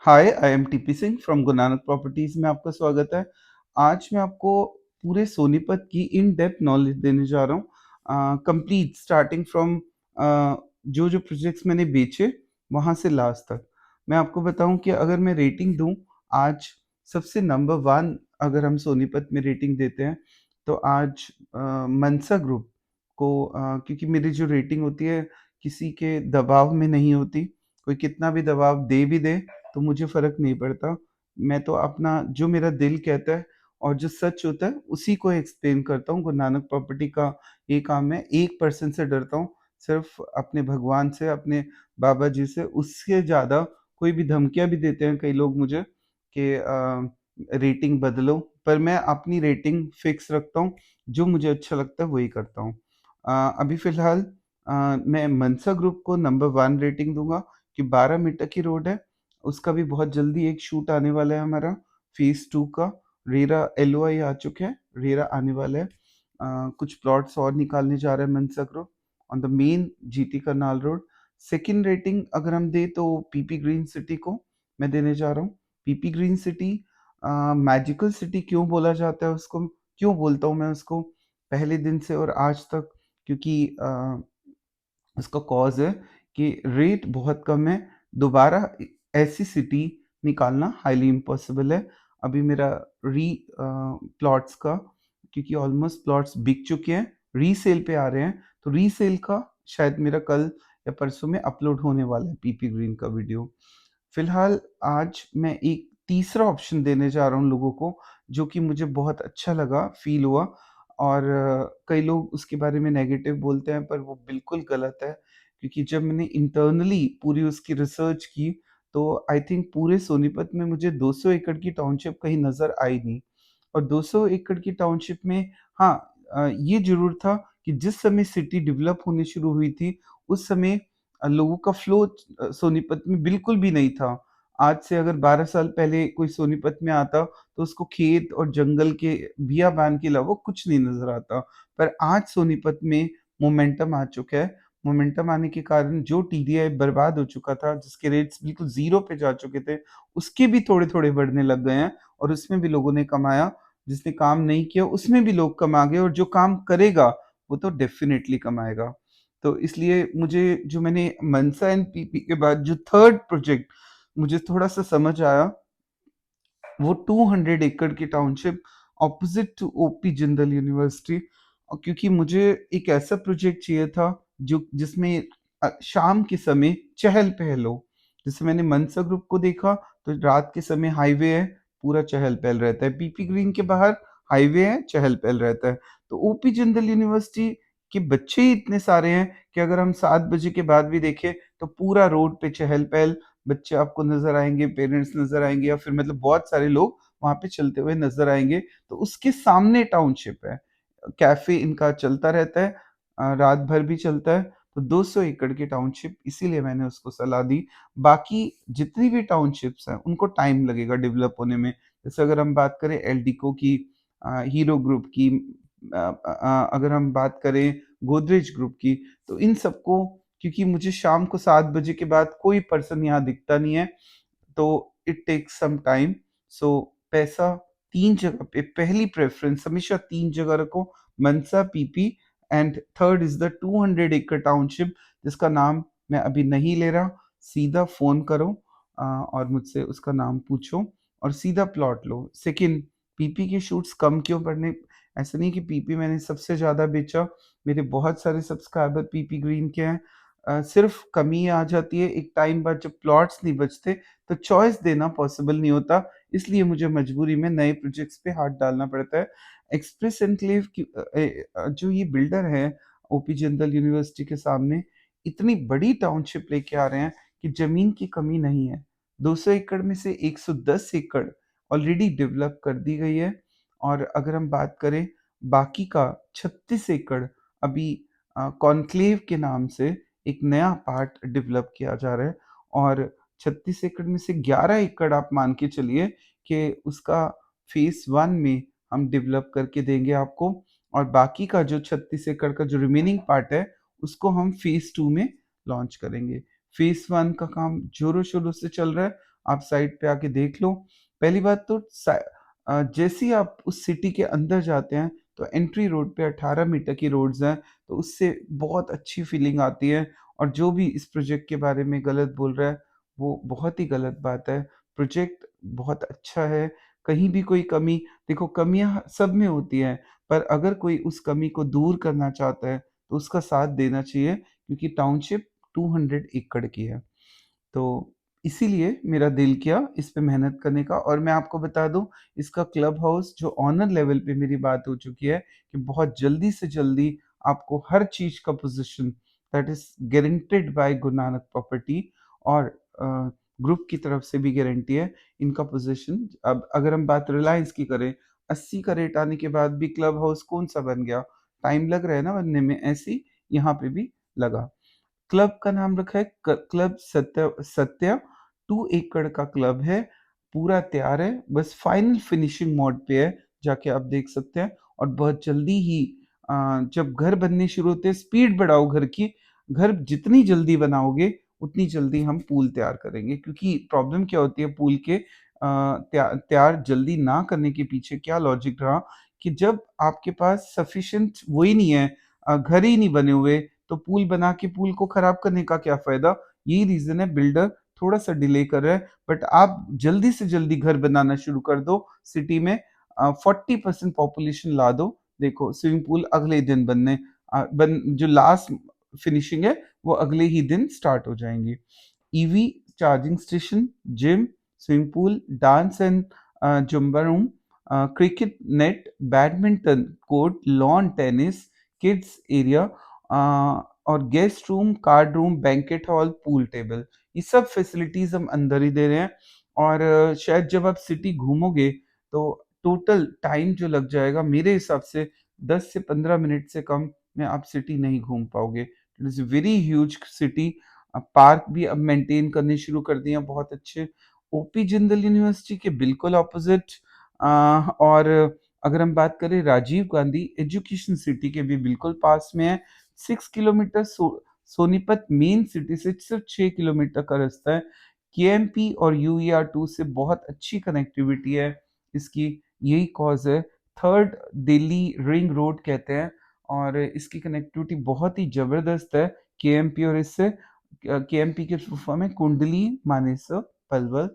Hi, I am TP Singh from Guru Nanak properties में आपका स्वागत है। आज मैं आपको पूरे सोनीपत की इन डेप्थ नॉलेज देने जा रहा हूँ कंप्लीट स्टार्टिंग फ्रॉम जो प्रोजेक्ट्स मैंने बेचे, वहाँ से लास्ट तक। मैं आपको बताऊँ कि अगर मैं रेटिंग दूँ, आज सबसे नंबर 1 अगर हम सोनीपत में रेटिंग देते हैं, तो आज मंसा ग्रुप को क्योंकि मेरी जो रेटिंग होती है, किसी के दबाव में नहीं होती। कोई कितना भी दबाव दे भी दे, तो मुझे फ़र्क नहीं पड़ता। मैं तो अपना जो मेरा दिल कहता है और जो सच होता है, उसी को एक्सप्लेन करता हूँ। गुरु नानक प्रॉपर्टी का ये काम है। 1% से डरता हूँ, सिर्फ़ अपने भगवान से, अपने बाबा जी से। उससे ज़्यादा कोई भी धमकियाँ भी देते हैं कई लोग मुझे कि रेटिंग बदलो, पर मैं अपनी रेटिंग फ़िक्स रखता हूँ। जो मुझे अच्छा लगता है, वही करता हूँ। अभी फ़िलहाल मैं मनसा ग्रुप को नंबर 1 रेटिंग दूँगा कि 12 मीटर की रोड है। उसका भी बहुत जल्दी एक शूट आने वाला है हमारा, फ़ेज़ 2 का। रेरा एलओआई आ चुके हैं, रेरा आने वाला है। कुछ प्लॉट्स और निकालने जा रहा है Mansa group on the main GT Karnal road. Second rating अगर हम दें तो पीपी ग्रीन सिटी को मैं देने जा रहा हूँ। PP green city magical city क्यों बोला जाता है उसको, क्यों बोलता हूँ मैं उसको पहले दिन से और आज तक? क्योंकि उसका कॉज़ है कि रेट बहुत कम है, दोबारा ऐसी सिटी निकालना हाइली इम्पॉसिबल है। अभी मेरा प्लॉट्स का, क्योंकि ऑलमोस्ट प्लॉट्स बिक चुके हैं, रीसेल पे आ रहे हैं, तो रीसेल का शायद मेरा कल या परसों में अपलोड होने वाला है पीपी ग्रीन का वीडियो। फिलहाल आज मैं एक तीसरा ऑप्शन देने जा रहा हूँ लोगों को, जो कि मुझे बहुत अच्छा लगा, फ़ील हुआ। और कई लोग उसके बारे में नेगेटिव बोलते हैं, पर वो बिल्कुल गलत है, क्योंकि जब मैंने इंटरनली पूरी उसकी रिसर्च की, तो आई थिंक पूरे सोनीपत में मुझे 200 एकड़ की टाउनशिप कहीं नज़र आई नहीं। और 200 एकड़ की टाउनशिप में हाँ, ये ज़रूर था कि जिस समय सिटी डेवलप होनी शुरू हुई थी, उस समय लोगों का फ्लो सोनीपत में बिल्कुल भी नहीं था। आज से अगर 12 साल पहले कोई सोनीपत में आता, तो उसको खेत और जंगल के बियाबान के अलावा कुछ नहीं नज़र आता। पर आज सोनीपत में मोमेंटम आ चुका है। मोमेंटम आने के कारण जो टीडीआई बर्बाद हो चुका था, जिसके रेट्स बिल्कुल ज़ीरो पे जा चुके थे, उसके भी थोड़े-थोड़े बढ़ने लग गए हैं और उसमें भी लोगों ने कमाया। जिसने काम नहीं किया, उसमें भी लोग कमा गए, और जो काम करेगा, वो तो डेफ़िनेटली कमाएगा। तो इसलिए मुझे जो मैंने मनसा एंड पीपी के बाद जो थर्ड प्रोजेक्ट मुझे थोड़ा-सा समझ आया, वो 200 एकड़ की township opposite to OP Jindal university. क्योंकि मुझे एक ऐसा प्रोजेक्ट चाहिए था जो जिसमें शाम के समय चहल-पहल हो। जैसे मैंने मनसा ग्रुप को देखा, तो रात के समय हाईवे है, पूरा चहल-पहल रहता है। पीपी ग्रीन के बाहर हाईवे है, चहल-पहल रहता है। तो ओपी जिंदल यूनिवर्सिटी के बच्चे ही इतने सारे हैं कि अगर हम 7 बजे के बाद भी देखें, तो पूरा रोड पे चहल-पहल, बच्चे आपको नज़र आएँगे, पेरेंट्स नज़र आएँगे, या फिर मतलब बहुत सारे लोग वहाँ पे चलते हुए नज़र आएँगे। तो उसके सामने टाउनशिप है। कैफ़े इनका चलता रहता है, रात भर भी चलता है। तो 200 एकड़ की टाउनशिप, इसीलिए मैंने उसको सलाह दी। बाकी जितनी भी टाउनशिप्स हैं, उनको टाइम लगेगा डेवलप होने में। जैसे अगर हम बात करें एल्डिको की, हीरो ग्रुप की, अगर हम बात करें गोदरेज ग्रुप की, तो इन सबको, क्योंकि मुझे शाम को 7 बजे के बाद कोई पर्सन यहाँ दिखता नहीं है, तो इट टेक्स सम टाइम। सो पैसा 3 जगह पे, पहली प्रेफ़रेंस हमेशा 3 जगह रखो, Mansa, PP, and third is the 200 एकड़ टाउनशिप, जिसका नाम मैं अभी नहीं ले रहा। सीधा फ़ोन करो और मुझसे उसका नाम पूछो और सीधा प्लॉट लो। सेकंड, पीपी के शूट्स कम क्यों पड़ने? ऐसा नहीं कि पीपी मैंने सबसे ज़्यादा बेचा, मेरे बहुत सारे सब्सक्राइबर पीपी ग्रीन के हैं। सिर्फ़ कमी आ जाती है एक टाइम बाद, जब प्लॉट्स नहीं बचते, तो चॉइस देना पॉसिबल नहीं होता, इसलिए मुझे मजबूरी में नए प्रोजेक्ट्स पे हाथ डालना पड़ता है। एक्सप्रेस एन्क्लेव की जो ये बिल्डर हैं, ओपी जिंदल यूनिवर्सिटी के सामने, इतनी बड़ी टाउनशिप लेके आ रहे हैं कि ज़मीन की कमी नहीं है। 200 एकड़ में से 110 एकड़ ऑलरेडी डेवलप कर दी गई है, और अगर हम बात करें बाकी का 36 एकड़, अभी कॉन्क्लेव के नाम से एक नया पार्ट डेवलप किया जा रहा है, और 36 एकड़ में से 11 एकड़ आप मान के चलिए कि उसका फ़ेज़ 1 में हम डेवलप करके देंगे आपको, और बाकी का जो 36 एकड़ का जो रिमेनिंग पार्ट है, उसको हम फ़ेज़ 2 में लॉन्च करेंगे। फ़ेज़ 1 का काम ज़ोरों-शोरों से चल रहा है, आप साइट पे आके देख लो। पहली बात तो जैसे ही आप उस सिटी के अंदर जाते हैं, तो एंट्री रोड पे 18 मीटर की रोड्स हैं, तो उससे बहुत अच्छी फीलिंग आती है। और जो भी इस प्रोजेक्ट के बारे में गलत बोल रहा है, वो बहुत ही गलत बात है। प्रोजेक्ट बहुत अच्छा है, कहीं भी कोई कमी, देखो कमियाँ सब में होती हैं, पर अगर कोई उस कमी को दूर करना चाहता है, तो उसका साथ देना चाहिए, क्योंकि टाउनशिप 200 एकड़ की है। तो इसीलिए मेरा दिल किया इस पे मेहनत करने का। और मैं आपको बता दूँ, इसका क्लब हाउस जो ऑनर लेवल पे मेरी बात हो चुकी है कि बहुत जल्दी से जल्दी आपको हर चीज़ का position that is guaranteed bye Guru Nanak property, और ग्रुप की तरफ से भी गारंटी है इनका पोज़ीशन। अब अगर हम बात रिलायंस की करें, 80 का रेट आने के बाद भी क्लब हाउस कौन-सा बन गया? टाइम लग रहा है ना बनने में, ऐसे ही यहाँ पे भी लगा। क्लब का नाम रखा है क्लब सत्या। 2 एकड़ का क्लब है, पूरा तैयार है, बस फाइनल फिनिशिंग मोड पे है, जाके आप देख सकते हैं। और बहुत जल्दी ही जब घर बनने शुरू होते हैं, स्पीड बढ़ाओ घर की, घर जितनी जल्दी बनाओगे उतनी जल्दी हम पूल तैयार करेंगे। क्योंकि प्रॉब्लम क्या होती है पूल के तैयार जल्दी ना करने के पीछे क्या लॉजिक रहा, कि जब आपके पास सफिशिएंट वो ही नहीं है, घर ही नहीं बने हुए, तो पूल बना के पूल को खराब करने का क्या फ़ायदा? यही रीज़न है बिल्डर थोड़ा-सा डिले कर रहा है, बट आप जल्दी से जल्दी घर बनाना शुरू कर दो सिटी में। 40% पॉपुलेशन ला दो, देखो स्विमिंग पूल अगले ही दिन बनने बन जो लास्ट फिनिशिंग है, वो अगले ही दिन स्टार्ट हो जाएँगी। EV charging station, gym, swimming pool, dance and Zumba room, cricket net, badminton court, lawn tennis, kids area, और guest room, card room, banquet hall, pool table, ये सब फैसिलिटीज़ हम अंदर ही दे रहे हैं। और शायद जब आप सिटी घूमोगे, तो टोटल टाइम जो लग जाएगा मेरे हिसाब से 10 से 15 मिनट से कम में आप सिटी नहीं घूम पाओगे। It is very huge city. Park भी अब मेंटेन करने शुरू कर दिए हैं बहुत अच्छे। ओपी जिंदल यूनिवर्सिटी के बिल्कुल ऑपोज़िट। और अगर हम बात करें राजीव गांधी एजुकेशन सिटी के भी बिल्कुल पास में है। 6 किलोमीटर सोनीपत मेन सिटी से सिर्फ 6 किलोमीटर का रास्ता है। केएमपी और यूईआर 2 से बहुत अच्छी कनेक्टिविटी है इसकी, यही कॉज़ है। थर्ड दिल्ली रिंग रोड कहते हैं, और इसकी कनेक्टिविटी बहुत ही ज़बरदस्त है केएमपी और इससे। केएमपी के फुल फॉर्म है कुंडली मानेसर पलवल।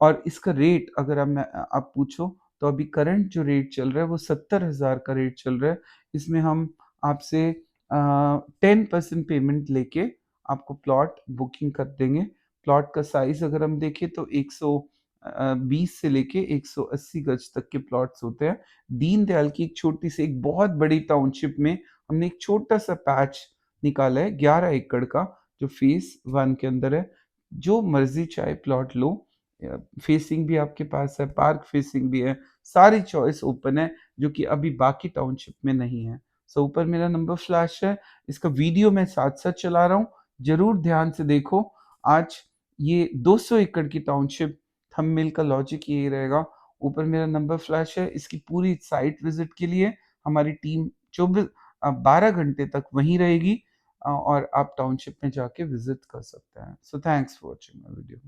और इसका रेट अगर आप पूछो, तो अभी करंट जो रेट चल रहा है वो 70,000 का रेट चल रहा है। इसमें हम आपसे 10% पेमेंट लेके आपको प्लॉट बुकिंग कर देंगे। प्लॉट का साइज़ अगर हम देखें तो 120 से लेके 180 गज तक के प्लॉट्स होते हैं। दीनदयाल की एक छोटी-सी एक बहुत बड़ी टाउनशिप में हमने एक छोटा-सा पैच निकाला है 11 एकड़ का, जो फेज़ 1 के अंदर है। जो मर्ज़ी चाहे प्लॉट लो, फेसिंग भी आपके पास है, पार्क फेसिंग भी है, सारी चॉइस ओपन है, जो कि अभी बाकी टाउनशिप में नहीं है। सो ऊपर मेरा नंबर फ्लैश है, इसका वीडियो मैं साथ-साथ चला रहा हूँ, ज़रूर ध्यान से देखो। आज ये 200 एकड़ की टाउनशिप, थंबनेल का लॉजिक यही रहेगा। ऊपर मेरा नंबर फ्लैश है, इसकी पूरी साइट विज़िट के लिए हमारी टीम 12 घंटे तक वहीं रहेगी, और आप टाउनशिप में जाके विज़िट कर सकते हैं। So thanks for watching my video.